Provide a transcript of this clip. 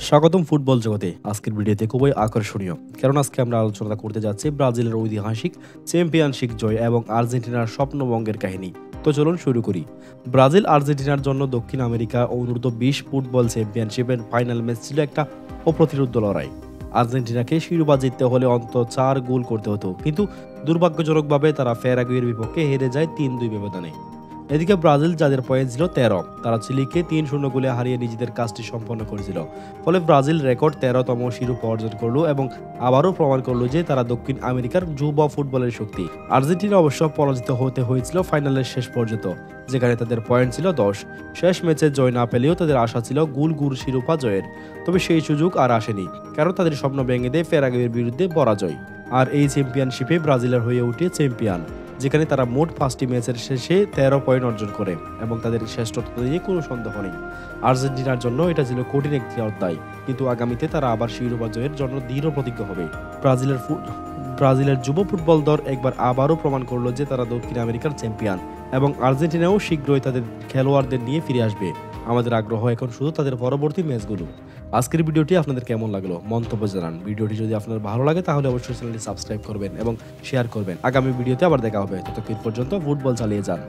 স্বাগতম ফুটবল জগতে। আজকের ভিডিওতে খুবই আকর্ষণীয়, কারণ আজকে আমরা আলোচনা করতে যাচ্ছি ব্রাজিলের ঐতিহাসিক চ্যাম্পিয়নশিপ জয় এবং আর্জেন্টিনার স্বপ্নভঙ্গের কাহিনী। তো চলুন শুরু করি। ব্রাজিল আর্জেন্টিনার জন্য দক্ষিণ আমেরিকা অনূর্ধ্ব 20 ফুটবল চ্যাম্পিয়নশিপের ফাইনাল ম্যাচ ছিল একটা অপ্রতিরোধ্য লড়াই। আর্জেন্টিনাকে শিরোপা জিততে হলে অন্তত 4 গোল করতে হতো, কিন্তু দুর্ভাগ্যজনকভাবে তারা প্যারাগুয়ের বিপক্ষে হেরে যায় 3-2 ব্যবধানে। এদিকে ব্রাজিল, যাদের পয়েন্ট ছিল 13, তারা চিলিকে 3-0 গোলে হারিয়ে নিজেদের কাজটি সম্পন্ন করেছিল। ফলে ব্রাজিল রেকর্ড 13তম শিরোপা অর্জন করলো এবং আবারও প্রমাণ করলো যে তারা দক্ষিণ আমেরিকার যুব ফুটবলের শক্তি। আর্জেন্টিনা অবশ্য পরাজিত হতে হয়েছিল ফাইনালের শেষ পর্যন্ত, যেখানে তাদের পয়েন্ট ছিল 10। শেষ ম্যাচে জয় না পেলেও তাদের আশা ছিল গুল শিরোপা জয়ের। তবে সেই সুযোগ আর আসেনি, কারণ তাদের স্বপ্ন ভেঙে দেয় প্যারাগুয়ের বিরুদ্ধে পরাজয়। আর এই চ্যাম্পিয়নশিপে ব্রাজিলের হয়ে ওঠে চ্যাম্পিয়ন, যেখানে তারা মোট 5টি ম্যাচের শেষে 13 পয়েন্ট অর্জন করে এবং তাদের শ্রেষ্ঠত্ব নিয়ে কোনো সন্দেহ নেই। আর্জেন্টিনার জন্য এটা ছিল কঠিন একটি অধ্যায়, কিন্তু আগামীতে তারা আবার শিরোপা জয়ের জন্য দৃঢ় প্রতিজ্ঞ হবে। ব্রাজিলের যুব ফুটবল দল একবার আবারও প্রমাণ করলো যে তারা দক্ষিণ আমেরিকার চ্যাম্পিয়ন, এবং আর্জেন্টিনাও শীঘ্রই তাদের খেলোয়াড়দের নিয়ে ফিরে আসবে। আমাদের আগ্রহ এখন শুধু তাদের পরবর্তী ম্যাচগুলো। আজকের ভিডিওটি আপনাদের কেমন লাগলো মন্তব্য জানান। ভিডিওটি যদি আপনার ভালো লাগে তাহলে অবশ্যই চ্যানেলটি সাবস্ক্রাইব করবেন এবং শেয়ার করবেন। আগামী ভিডিওতে আবার দেখা হবে। ততক্ষণ পর্যন্ত ফুটবল চালিয়ে যান।